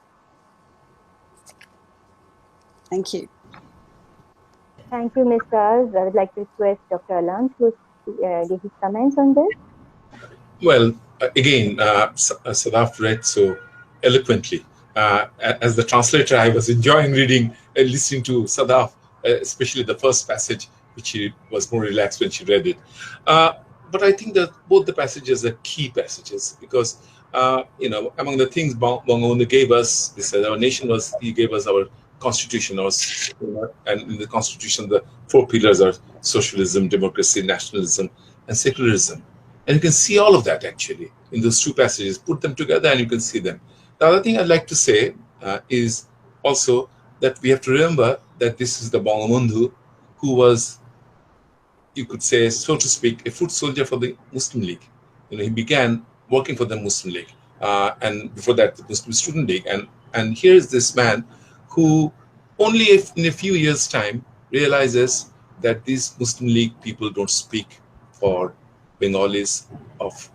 Thank you. Thank you, Ms. Raz. I would like to request Dr. Alam to give his comments on this. Well, again, Sadaf read so eloquently. As the translator, I was enjoying reading and listening to Sadaf, especially the first passage, which she was more relaxed when she read it. But I think that both the passages are key passages because, among the things Bangabandhu gave us, he said our nation he gave us our constitution, and in the constitution, the 4 pillars are socialism, democracy, nationalism, and secularism. And you can see all of that actually in those 2 passages. Put them together and you can see them. The other thing I'd like to say is also that we have to remember that this is the Bangabandhu who was, you could say, so to speak, a foot soldier for the Muslim League. He began working for the Muslim League, and before that, the Muslim Student League. And here is this man who only in a few years' time realizes that these Muslim League people don't speak for Bengalis of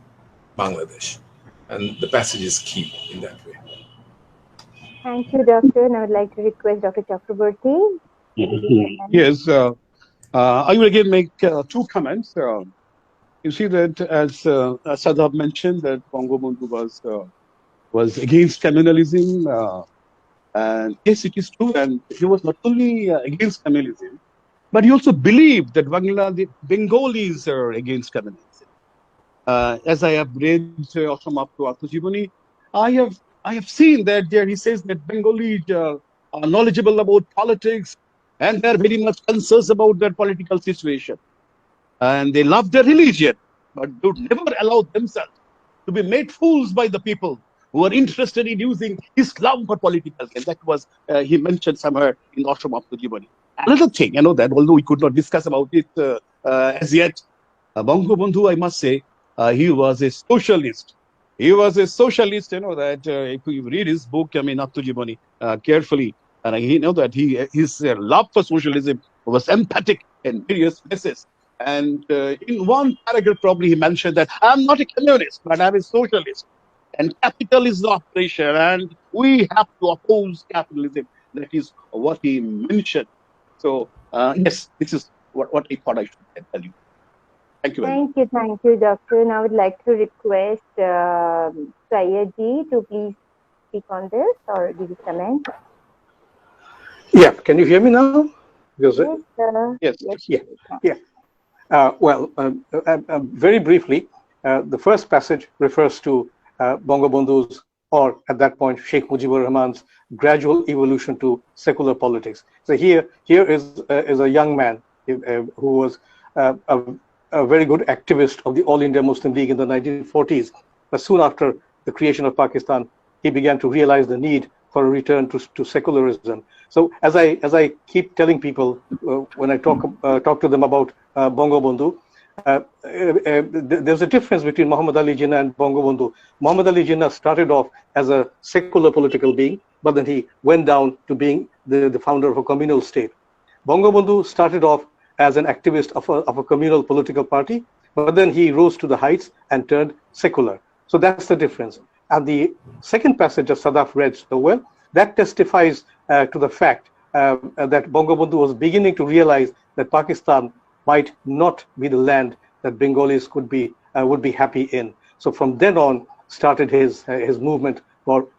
Bangladesh. And the passage is key in that way. Thank you, Doctor. And I would like to request Dr. Chakraborty. Yes, I will again make 2 comments. You see that as Sadaf mentioned, that Bangabandhu was against communalism. And yes, it is true. And he was not only against communalism, but he also believed that the Bengalis are against communism. As I have read from up to Autobiography, I have seen that there he says that Bengalis are knowledgeable about politics and they're very much concerned about their political situation. And they love their religion, but would never allow themselves to be made fools by the people who are interested in using Islam for political gain. That was, he mentioned somewhere in Ashram of Mujibur. Another thing, that although we could not discuss about it as yet, Bangabandhu, I must say, he was a socialist. He was a socialist, that if you read his book, Autobiography, carefully, and he that his love for socialism was emphatic in various places. And in one paragraph, probably he mentioned that I'm not a communist, but I'm a socialist. And capital is the operation, and we have to oppose capitalism. That is what he mentioned. So, yes, this is what I thought I should tell you. Thank you very much. Thank you, Doctor. Now I would like to request Sayyidji to please speak on this or give his comment. Yeah, can you hear me now? Because, yes, well, very briefly, the first passage refers to Bangabandhu's, or at that point, Sheikh Mujibur Rahman's gradual evolution to secular politics. So here is a young man who was a very good activist of the All India Muslim League in the 1940s. But soon after the creation of Pakistan, he began to realize the need for a return to secularism. So as I keep telling people when I talk to them about Bangabandhu, there's a difference between Muhammad Ali Jinnah and Bangabandhu. Muhammad Ali Jinnah started off as a secular political being, but then he went down to being the founder of a communal state. Bangabandhu started off as an activist of a communal political party, but then he rose to the heights and turned secular. So that's the difference. And the second passage of Sadaf read so well, that testifies to the fact that Bangabandhu was beginning to realize that Pakistan might not be the land that Bengalis would be happy in. So from then on started his movement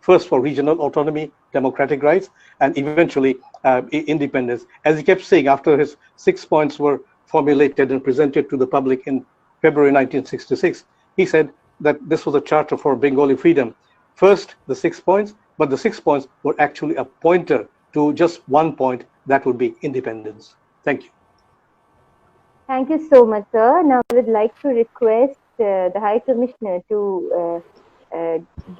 first for regional autonomy, democratic rights, and eventually independence. As he kept saying, after his 6 points were formulated and presented to the public in February 1966, he said that this was a charter for Bengali freedom. First, the 6 points, but the 6 points were actually a pointer to just one point, that would be independence. Thank you. Thank you so much, sir. Now I would like to request the High Commissioner to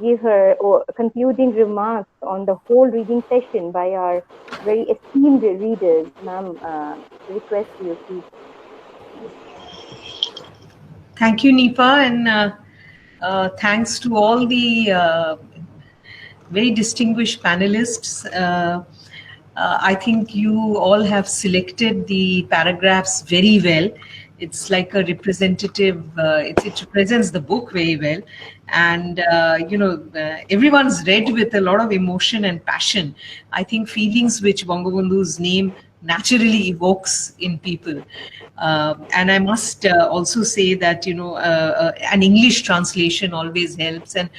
give her concluding remarks on the whole reading session by our very esteemed readers. Ma'am, request you, please. Thank you, Nipa, and thanks to all the very distinguished panelists. I think you all have selected the paragraphs very well. It's like a representative, it represents the book very well. And, everyone's read with a lot of emotion and passion. I think feelings which Bangabandhu's name naturally evokes in people. And I must also say that, an English translation always helps. And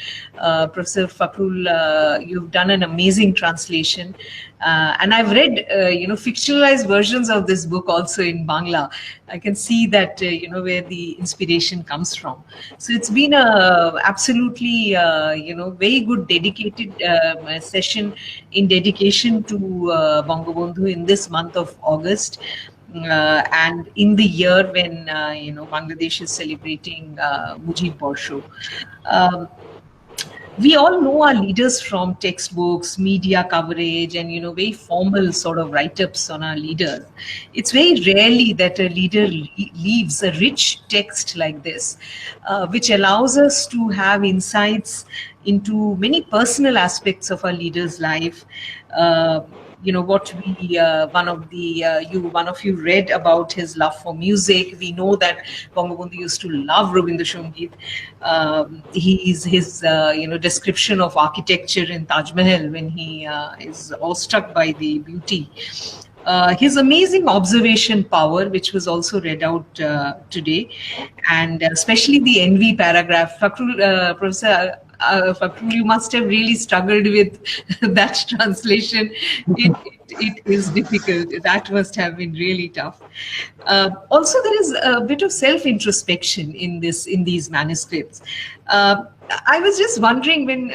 Professor Fakhrul, you've done an amazing translation. And I've read, fictionalized versions of this book also in Bangla. I can see that, where the inspiration comes from. So it's been a absolutely, very good dedicated session in dedication to Bangabandhu in this month of August. And in the year when, Bangladesh is celebrating Mujibur. We all know our leaders from textbooks, media coverage, and very formal sort of write-ups on our leaders. It's very rarely that a leader leaves a rich text like this, which allows us to have insights into many personal aspects of our leader's life. What we one of you read about his love for music. We know that Bangabandhu used to love Rabindra Sangeet. His description of architecture in Taj Mahal, when he is awestruck by the beauty. His amazing observation power, which was also read out today, and especially the envy paragraph. Professor Fakhrul, you must have really struggled with that translation. It is difficult. That must have been really tough. Also, there is a bit of self-introspection in these manuscripts. I was just wondering when,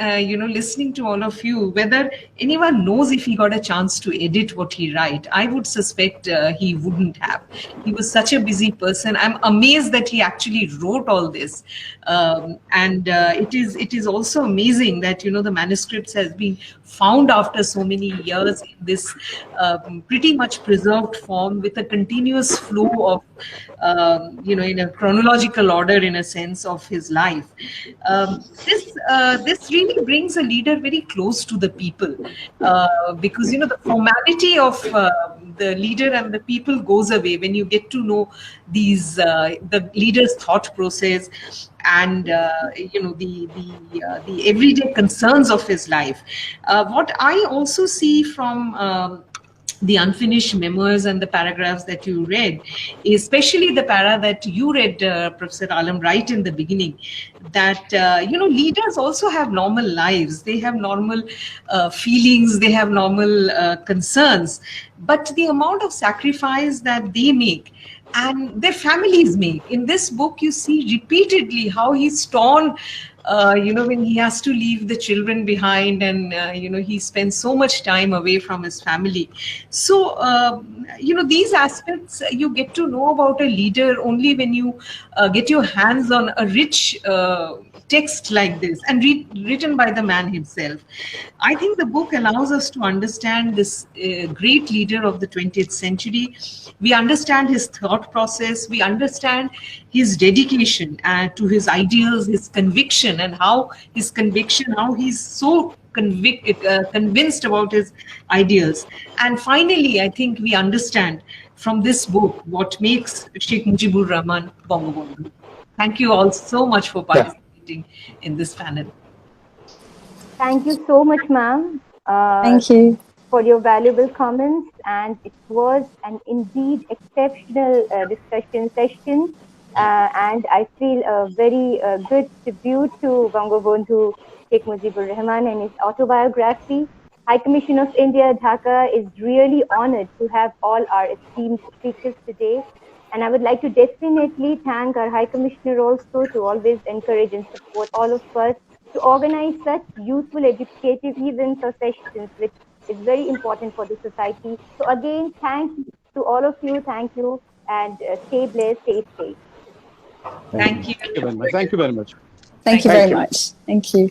listening to all of you, whether anyone knows if he got a chance to edit what he write. I would suspect he wouldn't have. He was such a busy person. I'm amazed that he actually wrote all this. And it is also amazing that, the manuscripts has been found after so many years in this pretty much preserved form with a continuous flow of, in a chronological order, in a sense, of his life. This really brings a leader very close to the people, because the formality of the leader and the people goes away when you get to know these the leader's thought process and the everyday concerns of his life. What I also see from the unfinished memoirs and the paragraphs that you read, especially the para that you read, Professor Alam, right in the beginning, that, leaders also have normal lives. They have normal feelings, they have normal concerns, but the amount of sacrifice that they make and their families make. In this book, you see repeatedly how he's torn, when he has to leave the children behind, and, he spends so much time away from his family. So, these aspects you get to know about a leader only when you get your hands on a rich text like this and written by the man himself. I think the book allows us to understand this great leader of the 20th century. We understand his thought process. We understand his dedication to his ideals, his conviction, and how he's so convinced about his ideals. And finally, I think we understand from this book what makes Sheikh Mujibur Rahman Bangabandhu. Thank you all so much for participating in this panel. Thank you so much, ma'am. Thank you for your valuable comments, and it was an indeed exceptional discussion session. And I feel a very good tribute to Bangabandhu Sheikh Mujibur Rahman and his autobiography. High Commission of India, Dhaka is really honored to have all our esteemed speakers today. And I would like to definitely thank our High Commissioner also to always encourage and support all of us to organize such useful educative events or sessions, which is very important for the society. So again, thanks to all of you. Thank you, and stay blessed, stay safe. Thank you. Thank you very much. Thank you very much. Thank you.